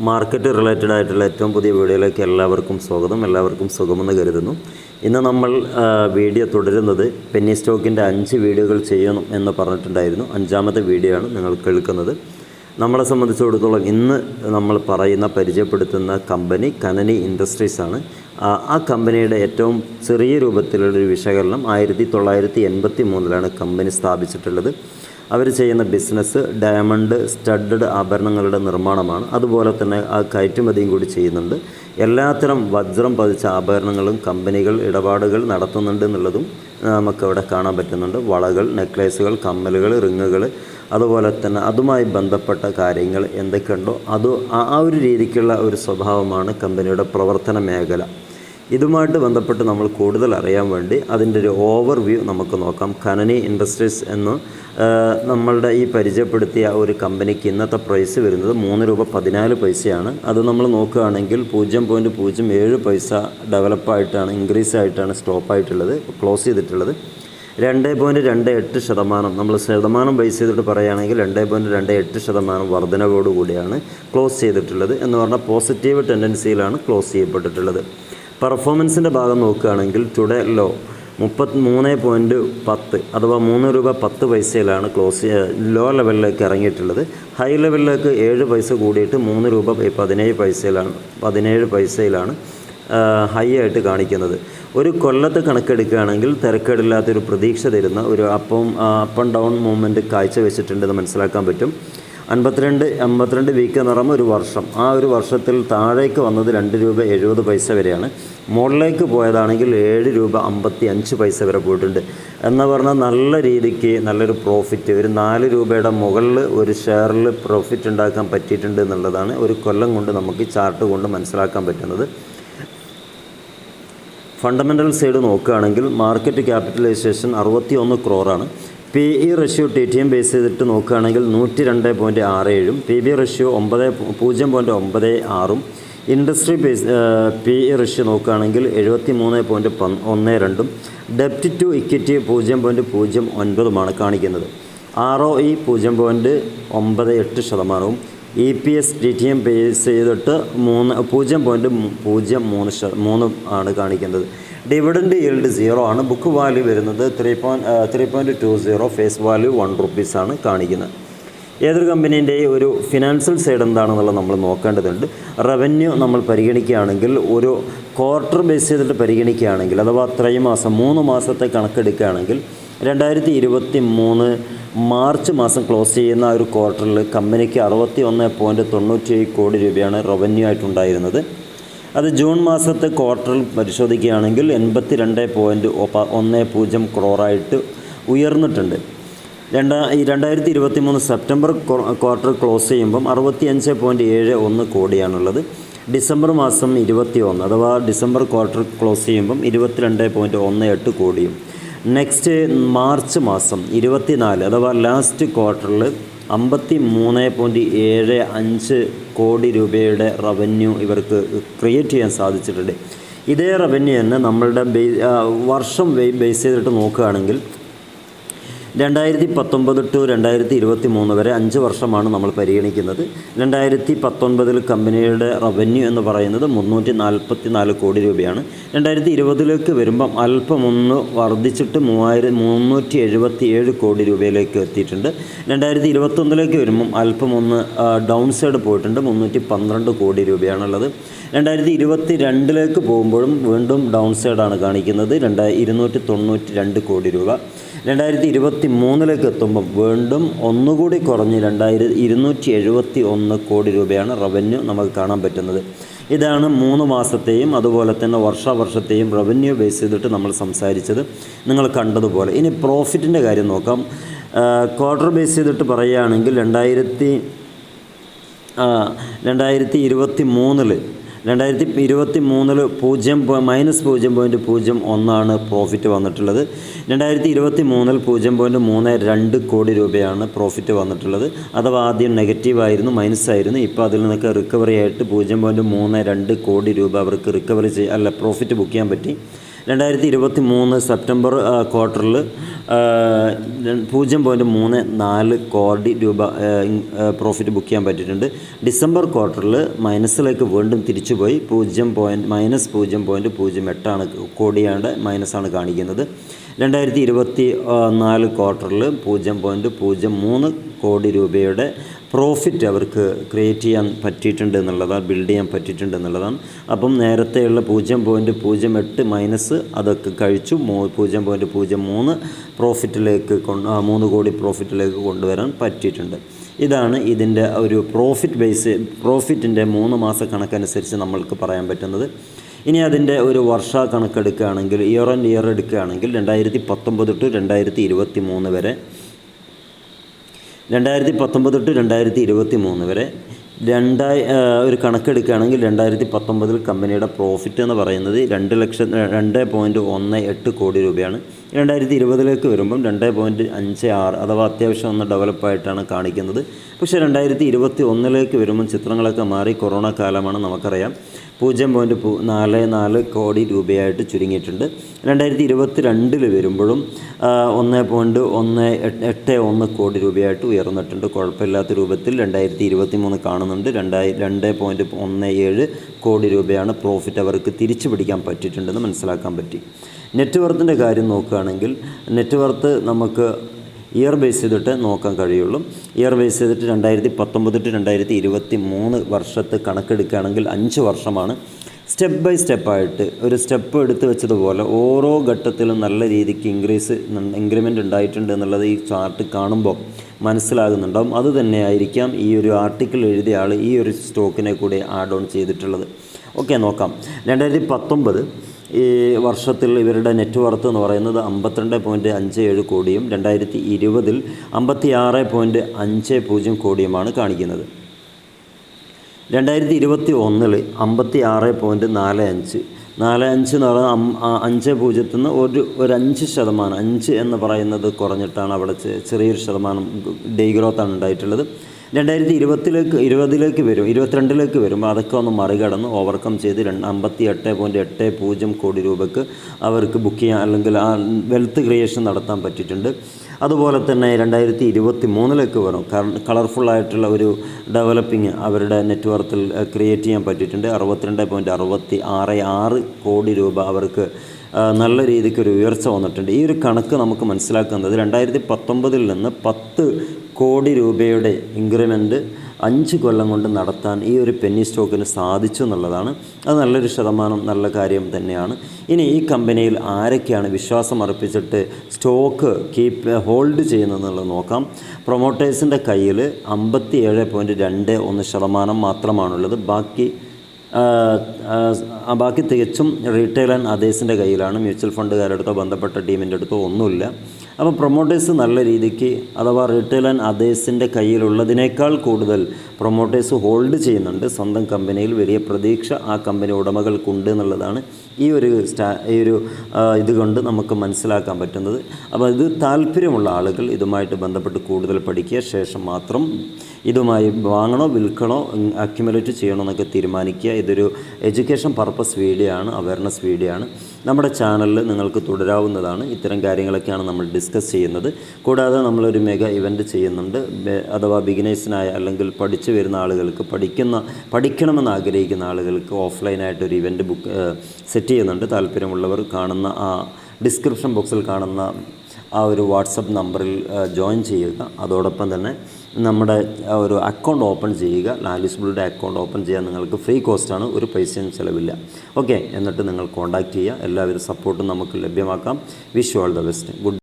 Market related ആയിട്ടുള്ള ഏറ്റവും പുതിയ വീഡിയോയിലേക്ക് എല്ലാവർക്കും സ്വാഗതം. എല്ലാവർക്കും സുഖമെന്ന് കരുതുന്നു. ഇന്ന് നമ്മൾ വീഡിയോ തുടരുന്നത് പെന്നി സ്റ്റോക്കിൻ്റെ 5 വീഡിയോകൾ ചെയ്യണം എന്ന് പറഞ്ഞിട്ടുണ്ടായിരുന്നു. 5ാമത്തെ വീഡിയോ ആണ് നിങ്ങൾ കേൾക്കുന്നത്. നമ്മളെ സംബന്ധിച്ചിടത്തോളം ഇന്ന് നമ്മൾ പരിചയപ്പെടുത്തുന്ന കമ്പനി കനനി ഇൻഡസ്ട്രീസ് ആണ്. ആ കമ്പനിയുടെ ഏറ്റവും ചെറിയ രൂപത്തിലുള്ളൊരു വിശകലനം 1983 കമ്പനി സ്ഥാപിച്ചിട്ടുള്ളത്. അവർ ചെയ്യുന്ന ബിസിനസ് ഡയമണ്ട് സ്റ്റഡഡ് ആഭരണങ്ങളുടെ നിർമ്മാണമാണ്. അതുപോലെ തന്നെ ആ കയറ്റുമതിയും കൂടി ചെയ്യുന്നുണ്ട്. എല്ലാത്തരം വജ്രം പതിച്ച ആഭരണങ്ങളും കമ്പനികൾ ഇടപാടുകൾ നടത്തുന്നുണ്ട് എന്നുള്ളതും നമുക്കവിടെ കാണാൻ പറ്റുന്നുണ്ട്. വളകൾ, നെക്ലേസുകൾ, കമ്മലുകൾ, റിങ്ങുകൾ, അതുപോലെ തന്നെ അതുമായി ബന്ധപ്പെട്ട കാര്യങ്ങൾ എന്തൊക്കെയുണ്ടോ ആ ഒരു രീതിക്കുള്ള ഒരു സ്വഭാവമാണ് കമ്പനിയുടെ പ്രവർത്തന മേഖല. ഇതുമായിട്ട് ബന്ധപ്പെട്ട് നമ്മൾ കൂടുതൽ അറിയാൻ വേണ്ടി അതിൻ്റെ ഒരു ഓവർവ്യൂ നമുക്ക് നോക്കാം. കനനി ഇൻഡസ്ട്രീസ് എന്ന് നമ്മളുടെ ഈ പരിചയപ്പെടുത്തിയ ഒരു കമ്പനിക്ക് ഇന്നത്തെ പ്രൈസ് വരുന്നത് ₹3.14. അത് നമ്മൾ നോക്കുകയാണെങ്കിൽ 0.07 പൈസ ഡെവലപ്പായിട്ടാണ്, ഇൻക്രീസ് ആയിട്ടാണ് സ്റ്റോപ്പായിട്ടുള്ളത്, ക്ലോസ് ചെയ്തിട്ടുള്ളത്. 2.28% നമ്മൾ ശതമാനം ബേസ് ചെയ്തിട്ട് പറയുകയാണെങ്കിൽ 2.28% വർധനവോടുകൂടിയാണ് ക്ലോസ് ചെയ്തിട്ടുള്ളത്. എന്ന് പറഞ്ഞാൽ പോസിറ്റീവ് ടെൻഡൻസിയിലാണ് ക്ലോസ് ചെയ്യപ്പെട്ടിട്ടുള്ളത്. പെർഫോമൻസിൻ്റെ ഭാഗം നോക്കുകയാണെങ്കിൽ ടുഡേ ലോ 33.10 അഥവാ ₹3.10 ക്ലോസ് ലോ ലെവലിലേക്ക് ഇറങ്ങിയിട്ടുള്ളത്. ഹൈ ലെവലിലേക്ക് 7 പൈസ കൂടിയിട്ട് ₹3.17 ഹൈ ആയിട്ട് കാണിക്കുന്നത്. ഒരു കൊല്ലത്തെ കണക്കെടുക്കുകയാണെങ്കിൽ തിരക്കേടില്ലാത്തൊരു പ്രതീക്ഷ തരുന്ന ഒരു അപ്പ് ആൻഡ് ഡൗൺ മൂവ്മെൻറ്റ് കാഴ്ചവെച്ചിട്ടുണ്ടെന്ന് മനസ്സിലാക്കാൻ പറ്റും. 52 വീക്ക് എന്ന് പറയുമ്പോൾ ഒരു വർഷം. ആ ഒരു വർഷത്തിൽ താഴേക്ക് വന്നത് ₹2.70 വരെയാണ്. മുകളിലേക്ക് പോയതാണെങ്കിൽ ₹7.55 വരെ പോയിട്ടുണ്ട്. എന്ന് പറഞ്ഞാൽ നല്ല രീതിക്ക് നല്ലൊരു പ്രോഫിറ്റ്, ഒരു ₹4 മുകളിൽ ഒരു ഷെയറിൽ പ്രോഫിറ്റ് ഉണ്ടാക്കാൻ പറ്റിയിട്ടുണ്ട് എന്നുള്ളതാണ് ഒരു കൊല്ലം കൊണ്ട് നമുക്ക് ഈ ചാർട്ട് കൊണ്ട് മനസ്സിലാക്കാൻ പറ്റുന്നത്. ഫണ്ടമെൻ്റൽ സൈഡ് നോക്കുകയാണെങ്കിൽ market capitalization 61 crore. PE ratio TTM base ചെയ്തിട്ട് നോക്കുകയാണെങ്കിൽ 102.67, PB ratio 0.96, industry base PE ratio നോക്കുകയാണെങ്കിൽ 73.12, ഡെപ്റ്റ് ടു ഇക്വിറ്റി 0.09 കാണിക്കുന്നത്. ROE 0.98%, EPS TTM ബേസ് ചെയ്തിട്ട് 0.03 ആണ് കാണിക്കുന്നത്. ഡിവിഡൻഡ് ഈൽഡ് 0 ആണ്. ബുക്ക് വാല്യൂ വരുന്നത് 3.20, ഫേസ് വാല്യൂ ₹1 ആണ് കാണിക്കുന്നത്. ഏതൊരു കമ്പനീൻ്റെയും ഒരു ഫിനാൻഷ്യൽ സൈഡ് എന്താണെന്നുള്ളത് നമ്മൾ നോക്കേണ്ടതുണ്ട്. റവന്യൂ നമ്മൾ പരിഗണിക്കുകയാണെങ്കിൽ ഒരു ക്വാർട്ടർ ബേസ് ചെയ്തിട്ട് പരിഗണിക്കുകയാണെങ്കിൽ അഥവാ ത്രൈമാസം 3 മാസത്തെ കണക്കെടുക്കുകയാണെങ്കിൽ 2023 മാർച്ച് മാസം ക്ലോസ് ചെയ്യുന്ന ഒരു ക്വാർട്ടറിൽ കമ്പനിക്ക് 61.97 കോടി രൂപയാണ് റവന്യൂ ആയിട്ടുണ്ടായിരുന്നത്. അത് ജൂൺ മാസത്തെ ക്വാർട്ടറിൽ പരിശോധിക്കുകയാണെങ്കിൽ 82.10 crore ഉയർന്നിട്ടുണ്ട്. 2023 സെപ്റ്റംബർ ക്വാർട്ടർ ക്ലോസ് ചെയ്യുമ്പം 65.71 കോടിയാണുള്ളത്. ഡിസംബർ മാസം 21 അഥവാ ഡിസംബർ ക്വാർട്ടർ ക്ലോസ് ചെയ്യുമ്പം 22.18 കോടിയും. നെക്സ്റ്റ് മാർച്ച് മാസം 24 അഥവാ ലാസ്റ്റ് ക്വാർട്ടറിൽ 53.75 കോടി രൂപയുടെ റവന്യൂ ഇവർക്ക് ക്രിയേറ്റ് ചെയ്യാൻ സാധിച്ചിട്ടുണ്ട്. ഇതേ റവന്യൂ തന്നെ നമ്മളുടെ വർഷം ബേസ് ചെയ്തിട്ട് നോക്കുകയാണെങ്കിൽ 2019 to 2023 വരെ 5 വർഷമാണ് നമ്മൾ പരിഗണിക്കുന്നത്. 2019 കമ്പനിയുടെ റവന്യൂ എന്ന് പറയുന്നത് 344 കോടി രൂപയാണ്. 2020 വരുമ്പം അല്പം ഒന്ന് വർദ്ധിച്ചിട്ട് 377 കോടി രൂപയിലേക്ക് എത്തിയിട്ടുണ്ട്. 2021 വരുമ്പം അല്പം ഒന്ന് ഡൗൺ സൈഡ് പോയിട്ടുണ്ട്, 312 കോടി രൂപയാണുള്ളത്. 2022 പോകുമ്പോഴും വീണ്ടും ഡൗൺ സൈഡാണ് കാണിക്കുന്നത്, 292 കോടി രൂപ. 2023 എത്തുമ്പം വീണ്ടും ഒന്നുകൂടി കുറഞ്ഞ് 271 കോടി രൂപയാണ് റവന്യൂ നമുക്ക് കാണാൻ പറ്റുന്നത്. ഇതാണ് 3 മാസത്തെയും അതുപോലെ തന്നെ വർഷാവർഷത്തെയും റവന്യൂ ബേസ് ചെയ്തിട്ട് നമ്മൾ സംസാരിച്ചത് നിങ്ങൾ കണ്ടതുപോലെ. ഇനി പ്രോഫിറ്റിൻ്റെ കാര്യം നോക്കാം. ക്വാർട്ടർ ബേസ് ചെയ്തിട്ട് പറയുകയാണെങ്കിൽ 2023 -0.01 പ്രോഫിറ്റ് വന്നിട്ടുള്ളത്. 2023 0.32 കോടി രൂപയാണ് പ്രോഫിറ്റ് വന്നിട്ടുള്ളത്. അഥവാ ആദ്യം നെഗറ്റീവായിരുന്നു, മൈനസായിരുന്നു. ഇപ്പോൾ അതിൽ നിന്നൊക്കെ റിക്കവറി ആയിട്ട് 0.32 കോടി രൂപ അവർക്ക് പ്രോഫിറ്റ് ബുക്ക് ചെയ്യാൻ പറ്റി. 2023 സെപ്റ്റംബർ ക്വാർട്ടറിൽ 0.34 കോടി രൂപ പ്രോഫിറ്റ് ബുക്ക് ചെയ്യാൻ പറ്റിയിട്ടുണ്ട്. ഡിസംബർ ക്വാർട്ടറിൽ മൈനസിലേക്ക് വീണ്ടും തിരിച്ചുപോയി -0.08 കോടിയാണ് മൈനസാണ് കാണിക്കുന്നത്. 2024 ക്വാർട്ടറിൽ 0.03 കോടി രൂപയുടെ പ്രോഫിറ്റ് അവർക്ക് ക്രിയേറ്റ് ചെയ്യാൻ പറ്റിയിട്ടുണ്ട് എന്നുള്ളതാണ്, ബിൽഡ് ചെയ്യാൻ പറ്റിയിട്ടുണ്ട് എന്നുള്ളതാണ്. അപ്പം നേരത്തെയുള്ള 0.08 മൈനസ് അതൊക്കെ കഴിച്ചു 0.03 പ്രോഫിറ്റിലേക്ക് 3 കോടി പ്രോഫിറ്റിലേക്ക് കൊണ്ടുവരാൻ പറ്റിയിട്ടുണ്ട്. ഇതാണ് ഇതിൻ്റെ ഒരു പ്രോഫിറ്റിൻ്റെ 3 മാസ കണക്കനുസരിച്ച് നമ്മൾക്ക് പറയാൻ പറ്റുന്നത്. ഇനി അതിൻ്റെ ഒരു വർഷ കണക്കെടുക്കുകയാണെങ്കിൽ, ഇയർ ആൻഡ് ഇയർ എടുക്കുകയാണെങ്കിൽ 2019 to 2023 വരെ 2019 to 2023 വരെ ഒരു കണക്കെടുക്കുകയാണെങ്കിൽ 2019 കമ്പനിയുടെ പ്രോഫിറ്റ് എന്ന് പറയുന്നത് 2.18 കോടി രൂപയാണ്. 2020 വരുമ്പം 2.56, അഥവാ അത്യാവശ്യം ഒന്ന് ഡെവലപ്പായിട്ടാണ് കാണിക്കുന്നത്. പക്ഷേ 2021 വരുമ്പം ചിത്രങ്ങളൊക്കെ മാറി. കൊറോണ കാലമാണ്, നമുക്കറിയാം. 0.44 കോടി രൂപയായിട്ട് ചുരുങ്ങിയിട്ടുണ്ട്. 2022 വരുമ്പോഴും 1.181 കോടി രൂപയായിട്ട് ഉയർന്നിട്ടുണ്ട്. കുഴപ്പമില്ലാത്ത രൂപത്തിൽ 2023 കാണുന്നുണ്ട്. 2.17 കോടി രൂപയാണ് പ്രോഫിറ്റ് അവർക്ക് തിരിച്ചു പിടിക്കാൻ പറ്റിയിട്ടുണ്ടെന്ന് മനസ്സിലാക്കാൻ പറ്റി. നെറ്റ് വർത്തിൻ്റെ കാര്യം നോക്കുകയാണെങ്കിൽ, നെറ്റ് വർത്ത് നമുക്ക് ഇയർ ബേസ് ചെയ്തിട്ട് നോക്കാൻ കഴിയുള്ളൂ. ഇയർ ബേസ് ചെയ്തിട്ട് 2019 to 2023 വർഷത്തെ കണക്കെടുക്കുകയാണെങ്കിൽ 5 വർഷമാണ്. സ്റ്റെപ്പ് ബൈ സ്റ്റെപ്പായിട്ട് ഒരു സ്റ്റെപ്പ് എടുത്ത് വെച്ചതുപോലെ ഓരോ ഘട്ടത്തിലും നല്ല രീതിക്ക് ഇൻക്രിമെൻ്റ് ഉണ്ടായിട്ടുണ്ട് എന്നുള്ളത് ഈ ചാർട്ട് കാണുമ്പോൾ മനസ്സിലാകുന്നുണ്ടാവും. അത് തന്നെയായിരിക്കാം ഈ ഒരു ആർട്ടിക്കിൾ എഴുതിയ ആൾ ഈ ഒരു സ്റ്റോക്കിനെ കൂടി ആഡ് ഓൺ ചെയ്തിട്ടുള്ളത്. ഓക്കെ, നോക്കാം. 2019 ഈ വർഷത്തിൽ ഇവരുടെ നെറ്റ് വർത്ത് എന്ന് പറയുന്നത് 52.57 കോടിയും 2020 56.50 കോടിയുമാണ് കാണിക്കുന്നത്. 2021 56.45 എന്ന് പറഞ്ഞാൽ 5.0 നിന്ന് ഒരു 5%, 5 എന്ന് പറയുന്നത് കുറഞ്ഞിട്ടാണ് അവിടെ ചെറിയൊരു ശതമാനം ഡേ ഗ്രോത്താണ് ഉണ്ടായിട്ടുള്ളത്. 2020 വരും, 2022 വരുമ്പോൾ അതൊക്കെ ഒന്ന് മറികടന്ന് ഓവർകം ചെയ്ത് 58.80 കോടി രൂപയ്ക്ക് അവർക്ക് ബുക്ക് ചെയ്യാൻ അല്ലെങ്കിൽ ആ വെൽത്ത് ക്രിയേഷൻ നടത്താൻ പറ്റിയിട്ടുണ്ട്. അതുപോലെ തന്നെ 2023 വരും. കളർഫുള്ളായിട്ടുള്ള ഒരു ഡെവലപ്പിംഗ് അവരുടെ നെറ്റ് വർത്തിൽ ക്രിയേറ്റ് ചെയ്യാൻ പറ്റിയിട്ടുണ്ട്. 62.66 കോടി രൂപ അവർക്ക് നല്ല രീതിക്കൊരു ഉയർച്ച വന്നിട്ടുണ്ട്. ഈ ഒരു കണക്ക് നമുക്ക് മനസ്സിലാക്കുന്നത് 2019 നിന്ന് 10 കോടി രൂപയുടെ ഇൻക്രിമെൻറ്റ് 5 കൊല്ലം കൊണ്ട് നടത്താൻ ഈ ഒരു പെന്നി സ്റ്റോക്കിന് സാധിച്ചു എന്നുള്ളതാണ്. അത് നല്ലൊരു ശതമാനം നല്ല കാര്യം തന്നെയാണ്. ഇനി ഈ കമ്പനിയിൽ ആരൊക്കെയാണ് വിശ്വാസം അർപ്പിച്ചിട്ട് സ്റ്റോക്ക് ഹോൾഡ് ചെയ്യുന്നതെന്നുള്ളത് നോക്കാം. പ്രൊമോട്ടേഴ്സിൻ്റെ കയ്യിൽ 57.21% മാത്രമാണുള്ളത്. ബാക്കി തികച്ചും റീറ്റെയിൽ ആൻഡ് അതേഴ്സിൻ്റെ കയ്യിലാണ്. മ്യൂച്വൽ ഫണ്ടുകാരുടെ അടുത്തോ ബന്ധപ്പെട്ട ടീമിൻ്റെ അടുത്തോ ഒന്നുമില്ല. അപ്പോൾ പ്രൊമോട്ടേഴ്സ് നല്ല രീതിക്ക്, അഥവാ റീറ്റെയിൽ ആൻഡ് അതേഴ്സിൻ്റെ കയ്യിലുള്ളതിനേക്കാൾ കൂടുതൽ പ്രൊമോട്ടേഴ്സ് ഹോൾഡ് ചെയ്യുന്നുണ്ട്. സ്വന്തം കമ്പനിയിൽ വലിയ പ്രതീക്ഷ ആ കമ്പനി ഉടമകൾക്കുണ്ട് എന്നുള്ളതാണ് ഈ ഒരു ഇതുകൊണ്ട് നമുക്ക് മനസ്സിലാക്കാൻ പറ്റുന്നത്. അപ്പോൾ ഇത് താല്പര്യമുള്ള ആളുകൾ ഇതുമായിട്ട് ബന്ധപ്പെട്ട് കൂടുതൽ പഠിക്കുക, ശേഷം മാത്രം ഇതുമായി വാങ്ങണോ വിൽക്കണോ അക്യുമുലേറ്റ് ചെയ്യണോ എന്നൊക്കെ തീരുമാനിക്കുക. ഇതൊരു എഡ്യൂക്കേഷൻ പർപ്പസ് വീഡിയോ ആണ്, അവയർനെസ് വീഡിയോ ആണ്. നമ്മുടെ ചാനലിൽ നിങ്ങൾക്ക് തുടരാവുന്നതാണ്. ഇത്തരം കാര്യങ്ങളൊക്കെയാണ് നമ്മൾ ഡിസ്കസ് ചെയ്യുന്നത്. കൂടാതെ നമ്മളൊരു മെഗാ ഇവൻറ്റ് ചെയ്യുന്നുണ്ട്. അഥവാ ബിഗിനേഴ്സിനായ അല്ലെങ്കിൽ പഠിച്ചു വരുന്ന ആളുകൾക്ക്, പഠിക്കണമെന്ന് ആഗ്രഹിക്കുന്ന ആളുകൾക്ക് ഓഫ്ലൈനായിട്ടൊരു ഇവൻറ്റ് സെറ്റ് ചെയ്യുന്നുണ്ട്. താല്പര്യമുള്ളവർ കാണുന്ന ആ ഡിസ്ക്രിപ്ഷൻ ബോക്സിൽ കാണുന്ന ആ ഒരു വാട്സപ്പ് നമ്പറിൽ ജോയിൻ ചെയ്യുക. അതോടൊപ്പം തന്നെ നമ്മുടെ ഒരു അക്കൗണ്ട് ഓപ്പൺ ചെയ്യുക. ലാലിസ്ബിളുടെ അക്കൗണ്ട് ഓപ്പൺ ചെയ്യാൻ നിങ്ങൾക്ക് ഫ്രീ കോസ്റ്റാണ്, ഒരു പൈസയും ചിലവില്ല. ഓക്കെ, എന്നിട്ട് നിങ്ങൾ കോൺടാക്റ്റ് ചെയ്യുക. എല്ലാവരും സപ്പോർട്ടും നമുക്ക് ലഭ്യമാക്കാം. Wish you all the best. Good.